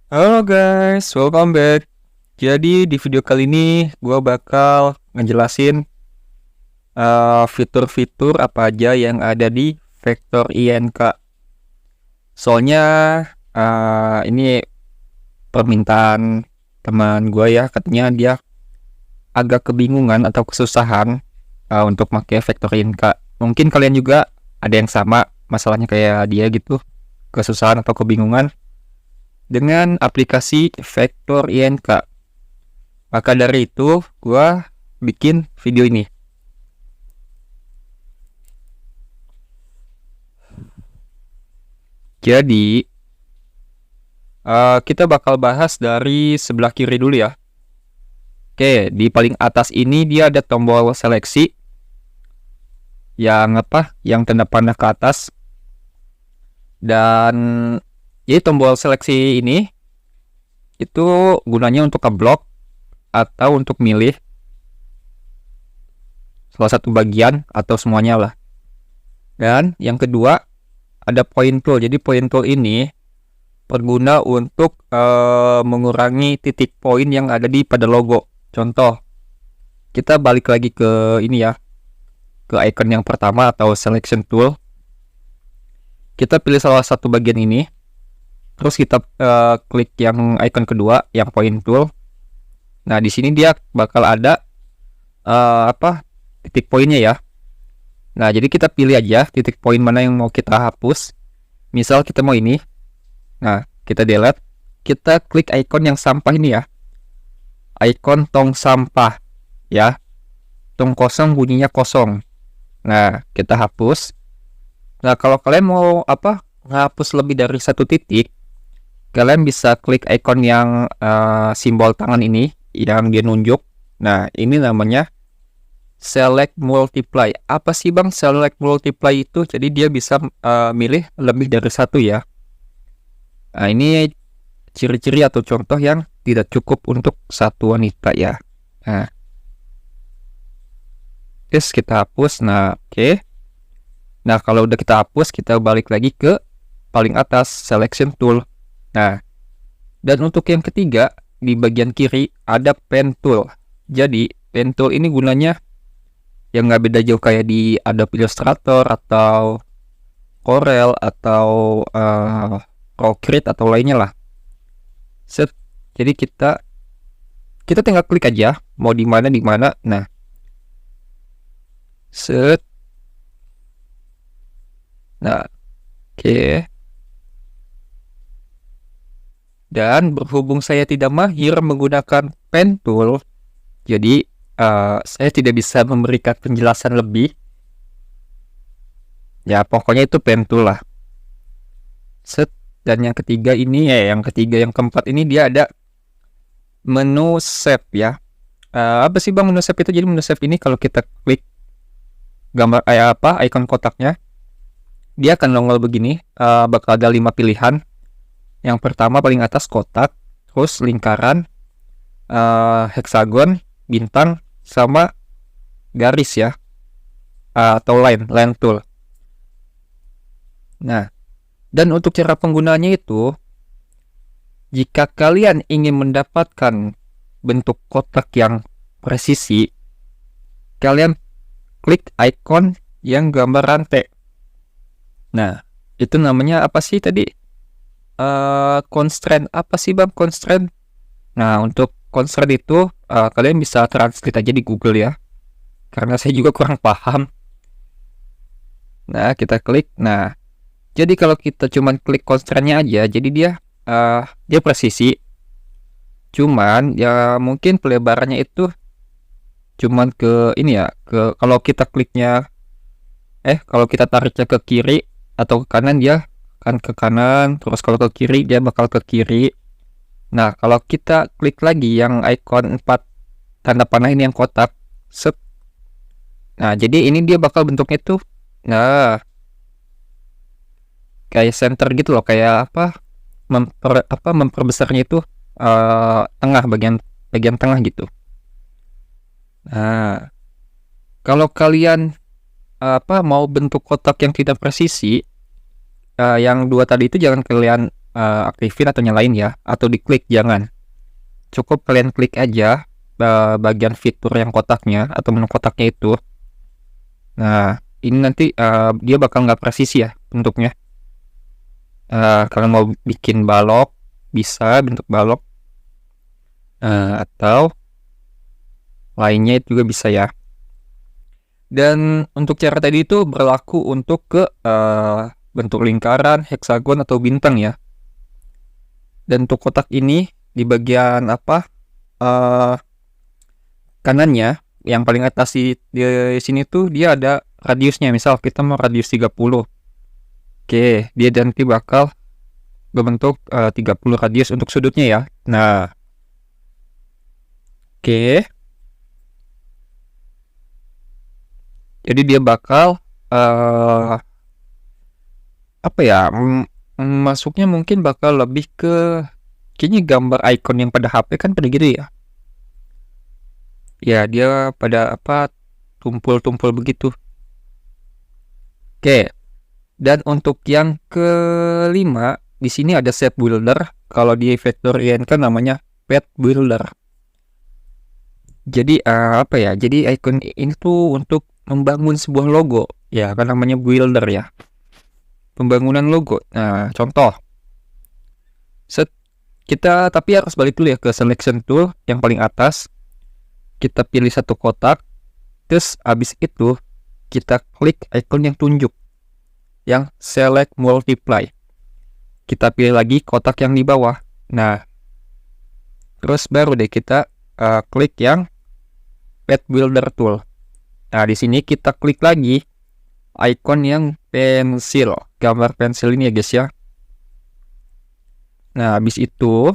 Halo guys, welcome back. Jadi di video kali ini gue bakal ngejelasin fitur-fitur apa aja yang ada di Vector INK. Soalnya ini permintaan teman gue ya, katanya dia agak kebingungan atau kesusahan untuk pakai Vector INK. Mungkin kalian juga ada yang sama masalahnya kayak dia gitu, kesusahan atau kebingungan dengan aplikasi Vector INK. Maka dari itu, gua bikin video ini. Jadi, kita bakal bahas dari sebelah kiri dulu ya. Oke, di paling atas ini dia ada tombol seleksi yang tanda panah ke atas. Dan jadi tombol seleksi ini itu gunanya untuk ngeblok atau untuk milih salah satu bagian atau semuanya lah. Dan yang kedua ada point tool. Jadi point tool ini berguna untuk mengurangi titik poin yang ada pada logo. Contoh, kita balik lagi ke ini ya, ke icon yang pertama atau selection tool. Kita pilih salah satu bagian ini, terus kita klik yang icon kedua, yang point tool. Nah, di sini dia bakal ada titik poinnya ya. Nah, jadi kita pilih aja titik poin mana yang mau kita hapus. Misal kita mau ini. Nah, kita delete. Kita klik icon yang sampah ini ya. Icon tong sampah ya. Tong kosong bunyinya kosong. Nah, kita hapus. Nah, kalau kalian mau ngapus lebih dari satu titik, kalian bisa klik icon yang simbol tangan ini yang dia nunjuk. Nah, ini namanya select multiply. Apa sih bang select multiply itu? Jadi dia bisa milih lebih dari satu ya. Nah, ini ciri-ciri atau contoh yang tidak cukup untuk satu wanita ya. Nah, terus kita hapus. Nah, oke. Nah, kalau udah kita hapus, kita balik lagi ke paling atas selection tool. Nah, dan untuk yang ketiga di bagian kiri ada pen tool. Jadi pen tool ini gunanya yang nggak beda jauh kayak di Adobe Illustrator atau Corel atau Procreate atau lainnya lah. Set. Jadi kita tinggal klik aja mau di mana. Nah, set. Nah, oke. Dan berhubung saya tidak mahir menggunakan pen tool, jadi saya tidak bisa memberikan penjelasan lebih. Ya, pokoknya itu pen tool lah. Set. Dan yang ketiga ini yang keempat ini dia ada menu save ya. Apa sih bang menu save itu? Jadi menu save ini kalau kita klik gambar icon kotaknya, dia akan nongol begini. Bakal ada 5 pilihan. Yang pertama paling atas kotak, terus lingkaran, heksagon, bintang, sama garis ya, atau line tool. Nah, dan untuk cara penggunaannya itu, jika kalian ingin mendapatkan bentuk kotak yang presisi, kalian klik icon yang gambar rantai. Nah, itu namanya apa sih tadi? Constraint. Apa sih bang constraint? Nah, untuk constraint itu kalian bisa translate aja di Google ya, karena saya juga kurang paham. Nah, kita klik. Nah, jadi kalau kita cuman klik constraint-nya aja, jadi dia presisi. Cuman ya mungkin pelebarannya itu cuman ke ini ya, kalau kita kliknya kalau kita tariknya ke kiri atau ke kanan, dia kan ke kanan, terus kalau ke kiri dia bakal ke kiri. Nah, kalau kita klik lagi yang icon 4 tanda panah ini yang kotak, set. Nah, jadi ini dia bakal bentuknya tuh kayak center gitu loh, kayak memperbesarnya itu tengah, bagian tengah gitu. Nah, kalau kalian mau bentuk kotak yang tidak presisi, yang dua tadi itu jangan kalian aktifin atau nyalain ya, atau diklik, jangan. Cukup kalian klik aja bagian fitur yang kotaknya atau menu kotaknya itu. Nah, ini nanti dia bakal nggak presisi ya bentuknya. Kalian mau bikin balok, bisa bentuk balok, atau lainnya itu juga bisa ya. Dan untuk cara tadi itu berlaku untuk ke bentuk lingkaran, heksagon, atau bintang ya. Dan untuk kotak ini di bagian kanannya yang paling atas di sini tuh dia ada radiusnya. Misal kita mau radius 30. Oke, dia nanti bakal berbentuk 30 radius untuk sudutnya ya. Nah, oke. Jadi dia bakal apa ya? Masuknya mungkin bakal lebih ke kayaknya gambar icon yang pada HP kan pada gitu ya. Ya, dia pada tumpul-tumpul begitu. Oke. Dan untuk yang kelima, di sini ada set builder. Kalau di Vectorian kan namanya pet builder. Jadi Jadi icon ini tuh untuk membangun sebuah logo. Ya, kan namanya builder ya. Pembangunan logo. Nah, contoh. Kita tapi harus balik dulu ya ke selection tool yang paling atas. Kita pilih satu kotak. Terus habis itu kita klik icon yang tunjuk, yang select multiply. Kita pilih lagi kotak yang di bawah. Nah, terus baru deh kita klik yang pet builder tool. Nah, di sini kita klik lagi icon yang pensil, gambar pensil ini ya guys ya. Nah, habis itu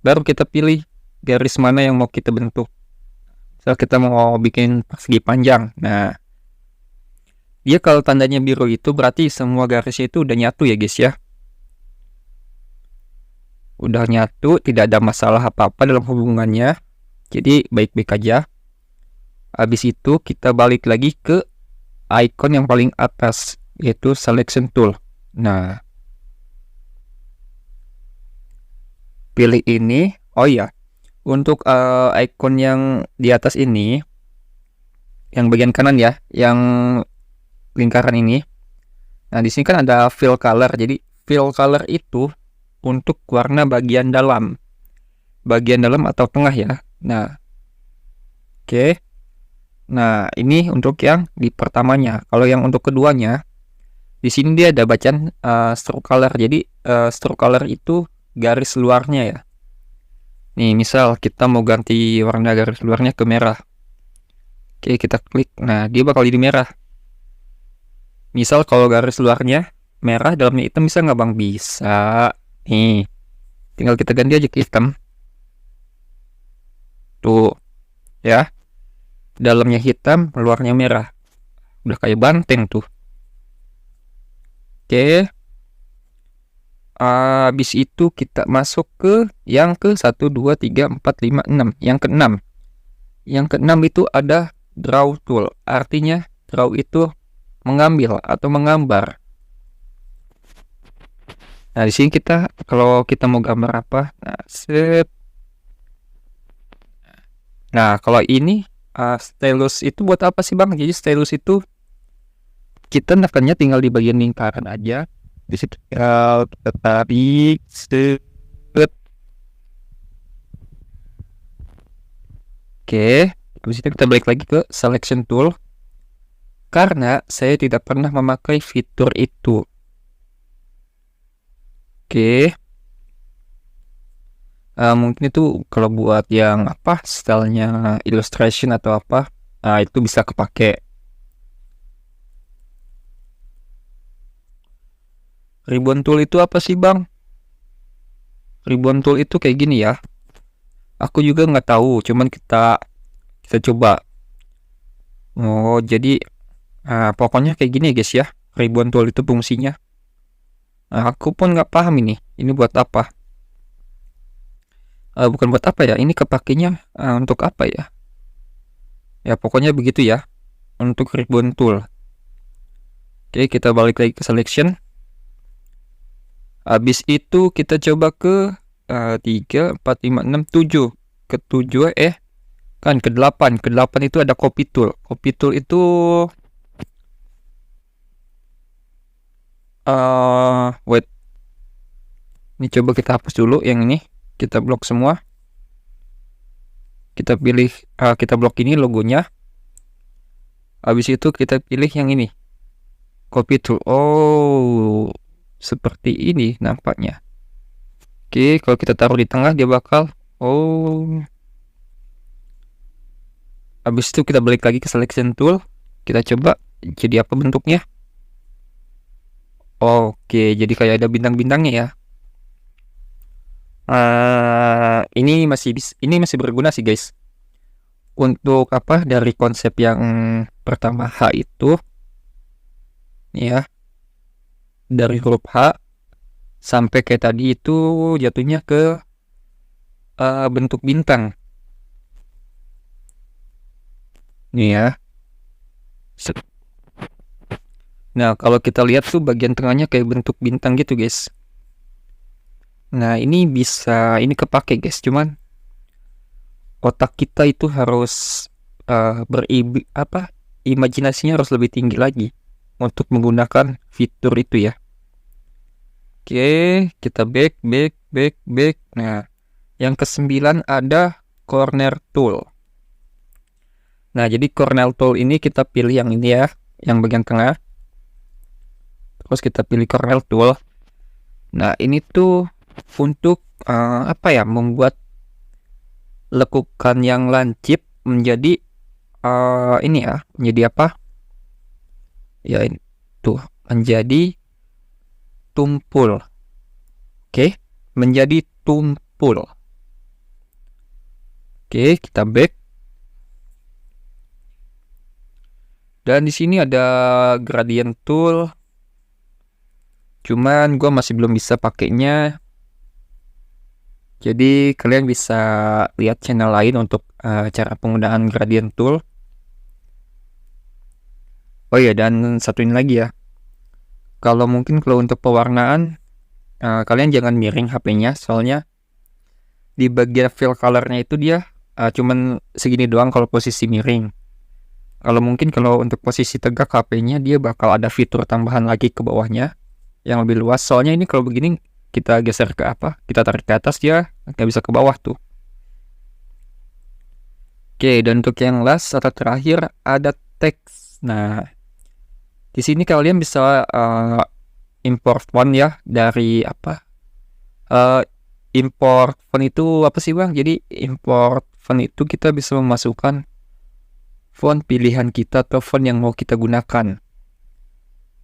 baru kita pilih garis mana yang mau kita bentuk. Misal kita mau bikin persegi panjang. Nah, dia kalau tandanya biru itu berarti semua garisnya itu udah nyatu ya guys ya. Udah nyatu, tidak ada masalah apa-apa dalam hubungannya. Jadi baik-baik aja. Habis itu kita balik lagi ke icon yang paling atas, yaitu selection tool. Nah, pilih ini. Oh iya, untuk icon yang di atas ini, yang bagian kanan ya, yang lingkaran ini. Nah, di sini kan ada fill color. Jadi fill color itu untuk warna bagian dalam atau tengah ya. Nah, oke. Nah, ini untuk yang di pertamanya. Kalau yang untuk keduanya, di sini dia ada bacaan stroke color. Jadi stroke color itu garis luarnya ya. Nih, misal kita mau ganti warna garis luarnya ke merah. Oke, kita klik. Nah, dia bakal jadi merah. Misal kalau garis luarnya merah, dalamnya hitam, bisa nggak bang? Bisa. Nih, tinggal kita ganti aja ke hitam. Tuh, ya. Dalamnya hitam, luarnya merah. Udah kayak banteng tuh. Oke. Habis itu kita masuk ke yang ke 1, 2, 3, 4, 5, 6. Yang ke-6. Yang ke-6 itu ada draw tool. Artinya draw itu mengambil atau menggambar. Nah, di sini kita kalau kita mau gambar apa? Nah, set. Nah, kalau ini stylus itu buat apa sih bang? Jadi stylus itu kita nekannya tinggal di bagian lingkaran aja. Di situ kita tarik, set. Oke, habis itu kita balik lagi ke selection tool. Karena saya tidak pernah memakai fitur itu. Oke. Mungkin itu kalau buat yang stylenya illustration atau apa, itu bisa kepake. Ribbon tool itu apa sih bang? Ribbon tool itu kayak gini ya. Aku juga nggak tahu, cuman kita coba. Oh, jadi pokoknya kayak gini guys ya. Ribbon tool itu fungsinya. Aku pun nggak paham ini buat apa. Bukan buat apa ya, ini kepakainya untuk apa ya? Ya pokoknya begitu ya untuk ribbon tool. Oke, kita balik lagi ke selection. Habis itu kita coba ke 3, 4, 5, 6, 7. Ke 7 kan ke 8. Ke 8 itu ada copy tool. Copy tool itu wait. Ini coba kita hapus dulu yang ini. Kita blok semua. Kita pilih kita blok ini logonya. Habis itu kita pilih yang ini. Copy tool. Oh, seperti ini nampaknya. Oke, kalau kita taruh di tengah dia bakal habis itu kita balik lagi ke selection tool. Kita coba jadi apa bentuknya. Oke, jadi kayak ada bintang-bintangnya ya. Ini masih berguna sih guys. Untuk apa, dari konsep yang pertama H itu ya, dari huruf H sampai kayak tadi itu jatuhnya ke bentuk bintang. Nih ya. Nah, kalau kita lihat tuh bagian tengahnya kayak bentuk bintang gitu guys. Nah, ini ini kepake guys, cuman otak kita itu harus imajinasinya harus lebih tinggi lagi untuk menggunakan fitur itu ya. Oke, kita back. Nah, yang ke-9 ada corner tool. Nah, jadi corner tool ini kita pilih yang ini ya, yang bagian tengah. Terus kita pilih corner tool. Nah, ini tuh untuk membuat lekukan yang lancip menjadi ini ya, menjadi apa? Ya, ini tuh menjadi tumpul. Oke, menjadi tumpul. Oke, kita back. Dan di sini ada gradient tool. Cuman gue masih belum bisa pakainya. Jadi kalian bisa lihat channel lain untuk cara penggunaan gradient tool. Oh iya, dan satu ini lagi ya. Kalau untuk pewarnaan, kalian jangan miring HP-nya, soalnya di bagian fill color-nya itu dia cuman segini doang kalau posisi miring. Kalau untuk posisi tegak HP-nya dia bakal ada fitur tambahan lagi ke bawahnya yang lebih luas. Soalnya ini kalau begini kita geser kita tarik ke atas, dia nggak bisa ke bawah tuh. Oke, dan untuk yang last atau terakhir ada teks. Nah, di sini kalian bisa import font ya dari import font itu apa sih bang? Jadi import font itu kita bisa memasukkan font pilihan kita atau font yang mau kita gunakan.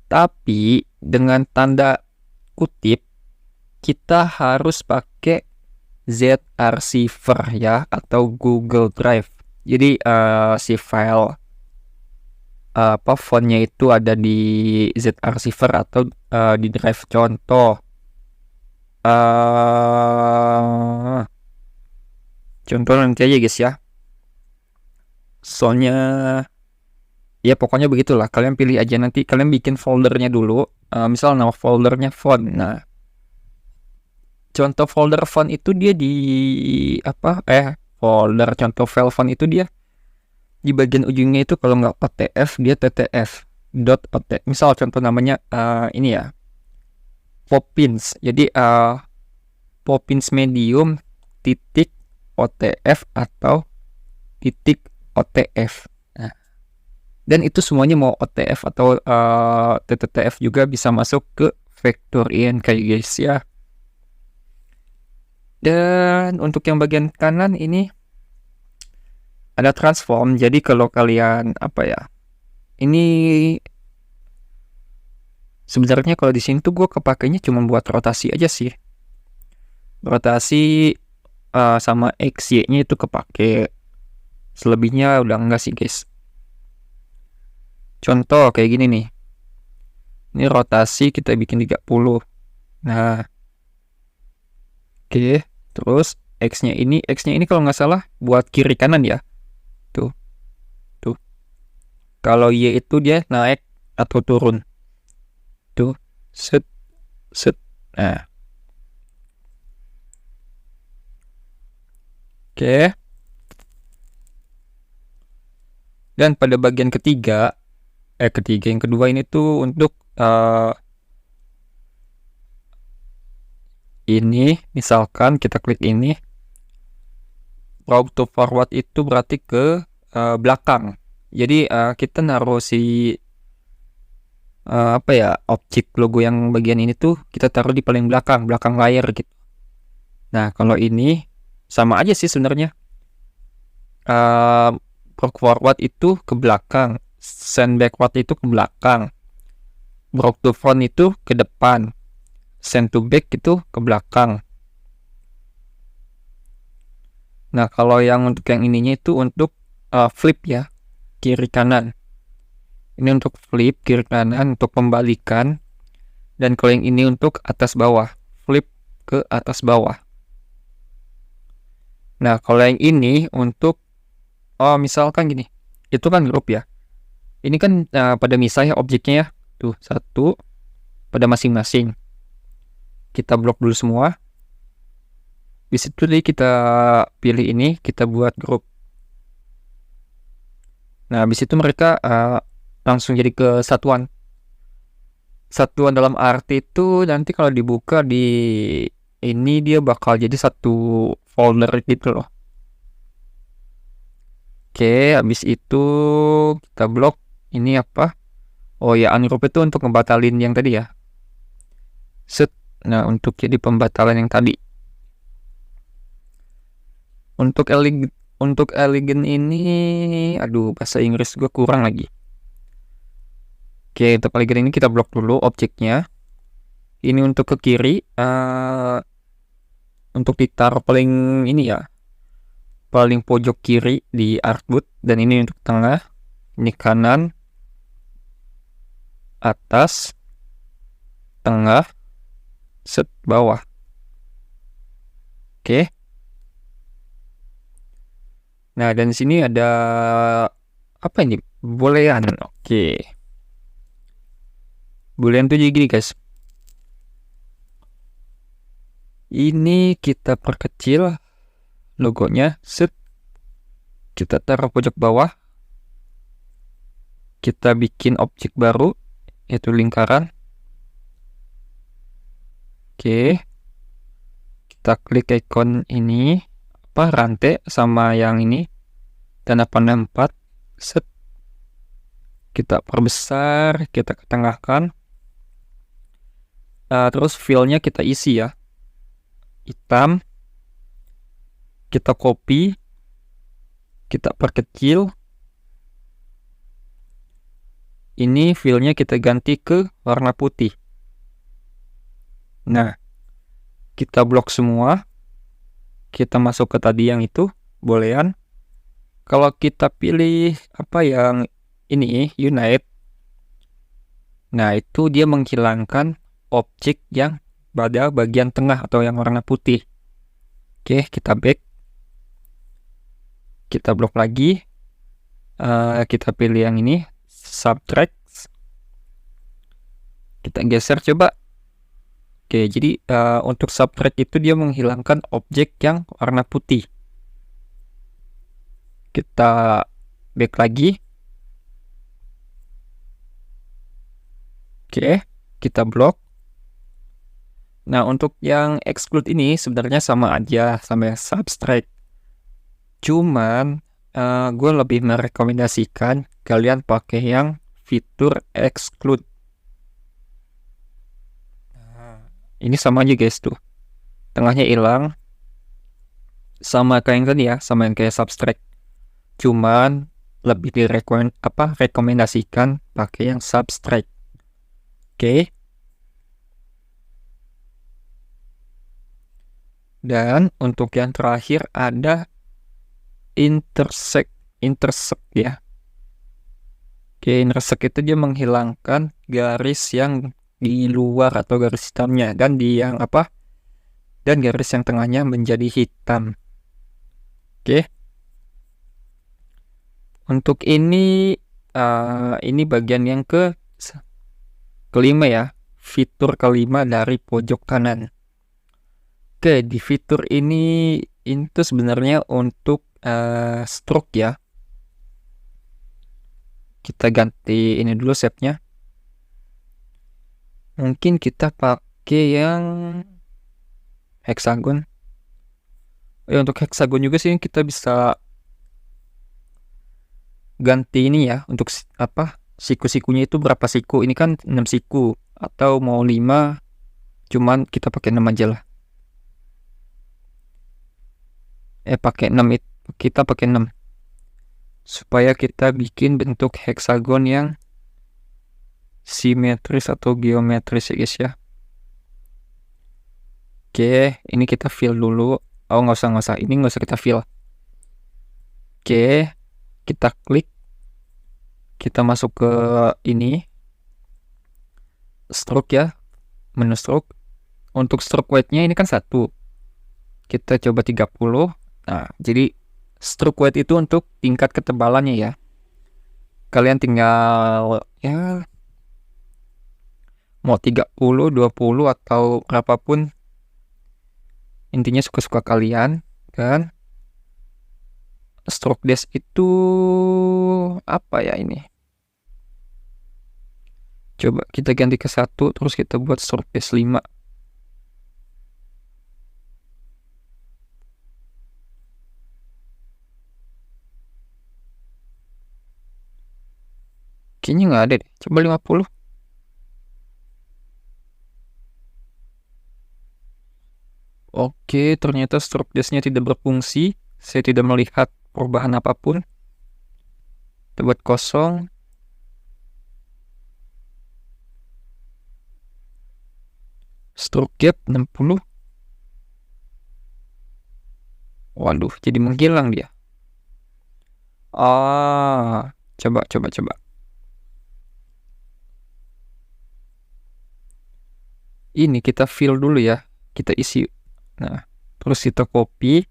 Tapi dengan tanda kutip, kita harus pakai zReceiver ya, atau Google Drive. Jadi si file fontnya itu ada di zReceiver atau di drive. Contoh nanti aja guys ya. Soalnya ya pokoknya begitulah, kalian pilih aja, nanti kalian bikin foldernya dulu. Misal nama foldernya font. Nah, contoh folder font itu dia di folder contoh file font itu dia di bagian ujungnya itu kalau nggak OTF dia TTF .ot. Misal contoh namanya ini ya, Poppins. Jadi Poppins medium titik OTF atau titik OTF. Nah, dan itu semuanya mau OTF atau TTF juga bisa masuk ke vektor INK guys ya. Dan untuk yang bagian kanan ini ada transform. Jadi kalau kalian ini sebenarnya kalau di sini tuh gue kepakainya cuma buat rotasi aja sih. Rotasi sama XY-nya itu kepake. Selebihnya udah enggak sih guys. Contoh kayak gini nih. Ini rotasi kita bikin 30. Nah, oke. Terus X-nya ini kalau nggak salah buat kiri kanan ya. Tuh. Kalau Y itu dia naik atau turun. Tuh. Set. Nah, Oke. Dan pada bagian yang kedua ini tuh untuk ini, misalkan kita klik ini, route to forward itu berarti ke belakang. Jadi kita naruh si objek logo yang bagian ini tuh kita taruh di paling belakang layar gitu. Nah, kalau ini sama aja sih sebenarnya. Forward itu ke belakang, send backward itu ke belakang, route to front itu ke depan, send to back itu ke belakang. Nah, kalau yang untuk yang ininya itu untuk flip ya, kiri kanan. Ini untuk flip kiri kanan, untuk pembalikan. Dan kalau yang ini untuk atas bawah, flip ke atas bawah. Nah, kalau yang ini untuk misalkan gini, itu kan grup ya. Ini kan pada misah ya objeknya ya. Tuh, satu pada masing-masing. Kita blok dulu semua. Di situ deh kita pilih ini, kita buat grup. Nah, habis itu mereka langsung jadi kesatuan. Satuan dalam arti itu nanti kalau dibuka di ini dia bakal jadi satu folder gitu loh. Oke, habis itu kita blok ini apa? Oh ya, ungroup itu untuk ngebatalin yang tadi ya. Set. Nah, untuk jadi pembatalan yang tadi. Untuk elegant ini, aduh bahasa Inggris gue kurang lagi. Oke, untuk elegant ini kita blok dulu objeknya. Ini untuk ke kiri, untuk ditaruh paling ini ya, paling pojok kiri di artboard. Dan ini untuk tengah, ini kanan, atas, tengah, set bawah. Oke. Nah, dan di sini ada apa ini? Boolean. Oke. Boolean tuh jadi gini, guys. Ini kita perkecil logonya, set. Kita taruh pojok bawah. Kita bikin objek baru, yaitu lingkaran. Oke. Kita klik icon ini, rantai sama yang ini, dan 4, set. Kita perbesar, kita ketengahkan. Terus fillnya kita isi ya, hitam. Kita copy, kita perkecil. Ini fillnya kita ganti ke warna putih. Nah, kita blok semua. Kita masuk ke tadi yang itu, boolean. Kalau kita pilih apa yang ini, unite. Nah, itu dia menghilangkan objek yang pada bagian tengah atau yang warna putih. Oke, kita back. Kita blok lagi. Kita pilih yang ini, subtract. Kita geser coba. Oke, jadi untuk subtract itu dia menghilangkan objek yang warna putih. Kita back lagi. Oke, kita blok. Nah, untuk yang exclude ini sebenarnya sama aja sama yang subtract. Cuman gue lebih merekomendasikan kalian pakai yang fitur exclude. Ini sama aja guys tuh. Tengahnya hilang. Sama kayak yang tadi ya, sama yang kayak subtract. Cuman lebih rekomendasikan pakai yang subtract. Oke. Dan untuk yang terakhir ada intersect ya. Oke, intersect itu dia menghilangkan garis yang di luar atau garis hitamnya, dan di yang dan garis yang tengahnya menjadi hitam. Oke. Untuk ini bagian yang kelima ya, fitur kelima dari pojok kanan. Oke, di fitur ini ini tuh sebenarnya untuk stroke ya. Kita ganti ini dulu shape-nya. Mungkin kita pakai yang hexagon. Untuk hexagon juga sih kita bisa ganti ini ya, untuk apa, siku-sikunya itu berapa siku. Ini kan 6 siku, atau mau 5, cuman kita pakai 6 aja lah. Pakai 6 itu, kita pakai 6 supaya kita bikin bentuk hexagon yang simetris atau geometris ya guys ya. Oke, ini kita fill dulu. Oh, nggak usah, ini nggak usah kita fill. Oke, kita klik, kita masuk ke ini stroke ya, menu stroke. Untuk stroke weight-nya ini kan 1, kita coba 30. Nah, jadi stroke weight itu untuk tingkat ketebalannya ya. Kalian tinggal ya mau 30, 20 atau berapapun, intinya suka-suka kalian kan. Stroke dash itu apa ya ini? Coba kita ganti ke 1, terus kita buat stroke dash 5. Kayaknya nggak ada deh. Coba 50. Oke, ternyata stroke dash-nya tidak berfungsi. Saya tidak melihat perubahan apapun. Kita buat kosong. Stroke gap 60. Waduh, jadi menghilang dia. Coba. Ini kita fill dulu ya. Kita isi. Nah, terus kita copy.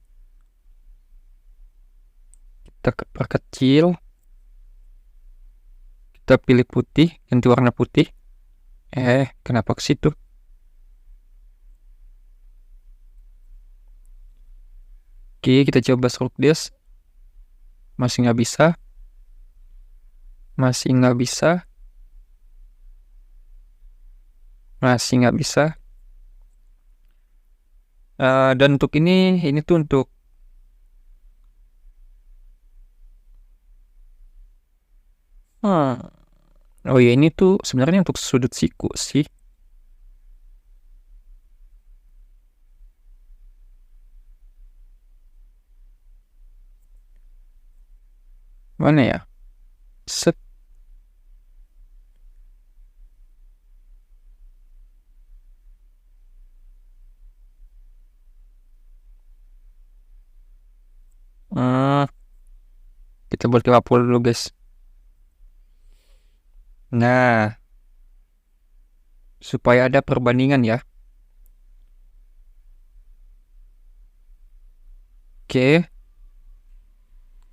Kita perkecil. Kita pilih putih, ganti warna putih. Kenapa ke situ? Oke, kita coba stroke dash. Masih nggak bisa. Masih nggak bisa. Dan untuk ini tuh untuk oh ya, ini tuh sebenarnya untuk sudut siku sih. Mana ya? Set. Kita buat 50 dulu guys. Nah, supaya ada perbandingan ya. Oke.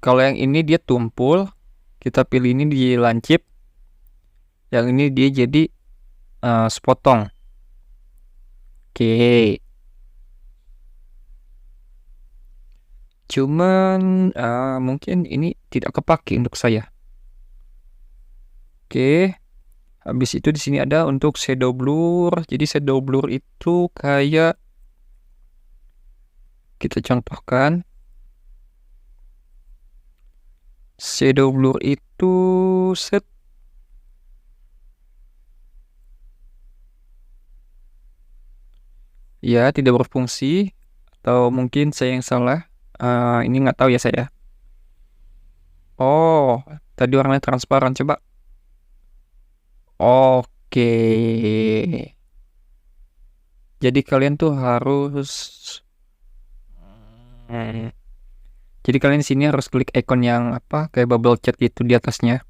Kalau yang ini dia tumpul, kita pilih ini di lancip. Yang ini dia jadi sepotong. Oke. Cuman mungkin ini tidak kepake untuk saya. Oke. Habis itu di sini ada untuk shadow blur. Jadi shadow blur itu kayak, kita contohkan. Shadow blur itu set. Ya, tidak berfungsi. Atau mungkin saya yang salah. Ini nggak tahu ya saya. Oh, tadi warnanya transparan. Coba. Oke. Jadi kalian tuh harus jadi kalian di sini harus klik icon yang apa, kayak bubble chat gitu di atasnya.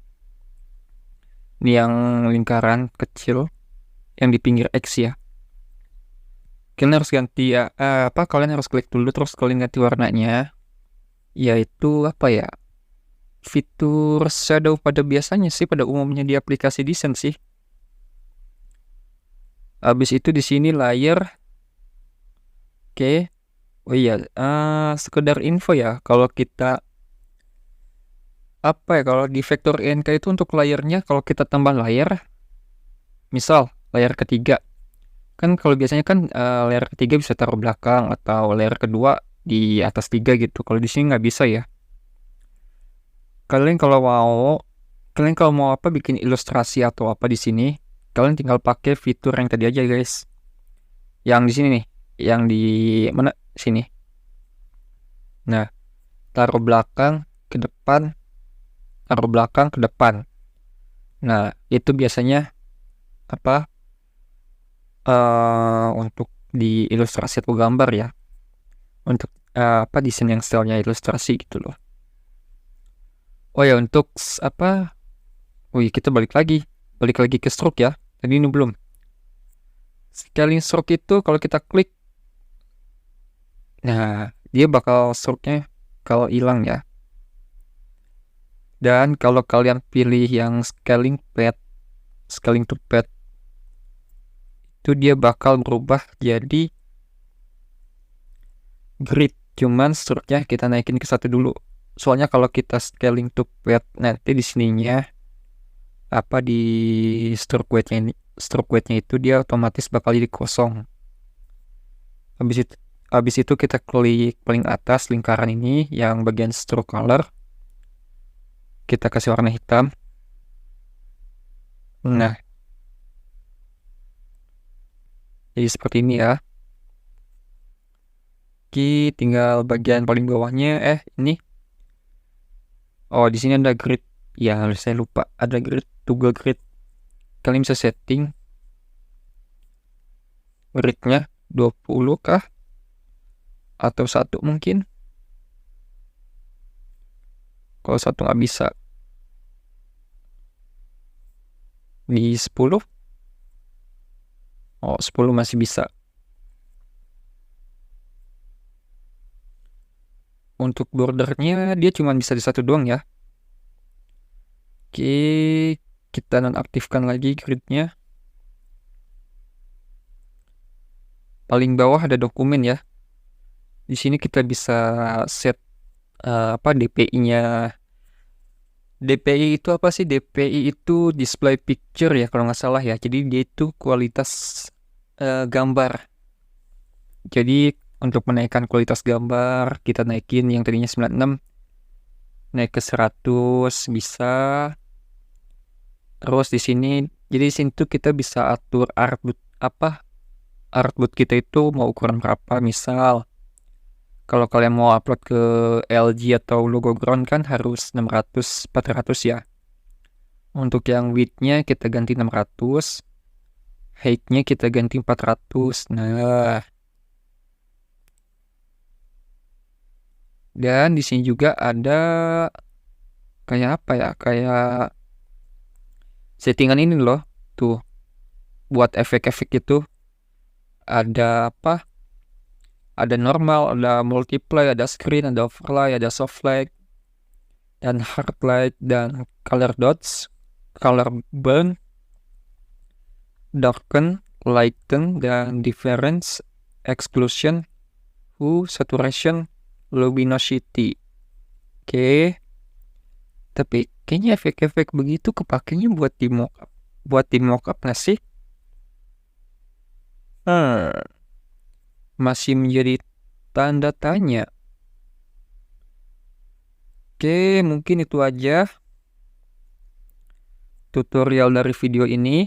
Ini yang lingkaran kecil yang di pinggir X ya. Kalian harus ganti ya, kalian harus klik dulu, terus kalian ganti warnanya. Yaitu apa ya? Fitur shadow pada biasanya sih, pada umumnya di aplikasi desain sih. Habis itu di sini layer. Oke. Oh iya, sekedar info ya, kalau kita kalau di vektor INK itu untuk layernya, kalau kita tambah layer, misal layer ketiga, kan kalau biasanya kan layer ketiga bisa taruh belakang atau layer kedua di atas tiga gitu. Kalau di sini nggak bisa ya. Kalian kalau mau, bikin ilustrasi atau apa di sini, kalian tinggal pakai fitur yang tadi aja guys. Yang di sini nih, yang di mana sini. Nah, taruh belakang ke depan, taruh belakang ke depan. Nah, itu biasanya apa? Untuk di ilustrasi atau gambar ya. Untuk desain yang stylenya ilustrasi gitu loh. Oh ya, untuk wih, kita balik lagi ke stroke ya. Tadi ini belum. Scaling stroke itu kalau kita klik, nah dia bakal stroke-nya kalau hilang ya. Dan kalau kalian pilih yang scaling to pad, itu dia bakal berubah jadi grid. Cuman stroke-nya kita naikin ke 1 dulu. Soalnya kalau kita scaling to pad nanti di sininya di stroke weight-nya itu dia otomatis bakal jadi kosong. Habis itu kita klik paling atas lingkaran ini yang bagian stroke color. Kita kasih warna hitam. Nah, jadi seperti ini ya. Oke, tinggal bagian paling bawahnya ini. Oh, di sini ada grid. Ya, saya lupa ada grid, toggle grid. Kalian bisa setting gridnya 20 kah? Atau 1 mungkin. Kalau 1 nggak bisa, di 10. Oh, 10 masih bisa. Untuk bordernya dia cuma bisa di 1 doang ya. Oke, kita nonaktifkan lagi gridnya. Paling bawah ada dokumen ya. Di sini kita bisa set DPI-nya. DPI itu apa sih? DPI itu display picture ya kalau nggak salah ya. Jadi dia itu kualitas gambar. Jadi untuk menaikkan kualitas gambar, kita naikin yang tadinya 96 naik ke 100 bisa. Terus di sini, jadi di sini tuh kita bisa atur artboard kita itu mau ukuran berapa. Misal kalau kalian mau upload ke LG atau logo ground kan harus 600 400 ya. Untuk yang width-nya kita ganti 600, height-nya kita ganti 400. Nah, dan di sini juga ada kayak kayak settingan ini loh. Tuh, buat efek-efek itu ada ada normal, ada multiply, ada screen, ada overlay, ada soft light, dan hard light, dan color dots, color burn, darken, lighten, dan difference, exclusion, hue, saturation, luminosity. Oke. Tapi kayaknya efek-efek begitu kepakainya buat di mockup nggak sih? Masih menjadi tanda tanya. Oke, mungkin itu aja tutorial dari video ini.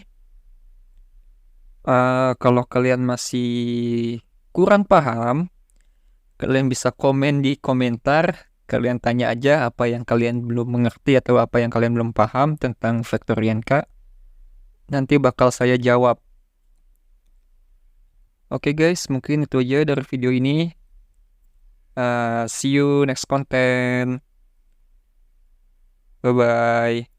Kalau kalian masih kurang paham, kalian bisa komen di komentar. Kalian tanya aja apa yang kalian belum mengerti atau apa yang kalian belum paham tentang vektor INK. Nanti bakal saya jawab. Oke guys, mungkin itu aja dari video ini. See you next content. Bye-bye.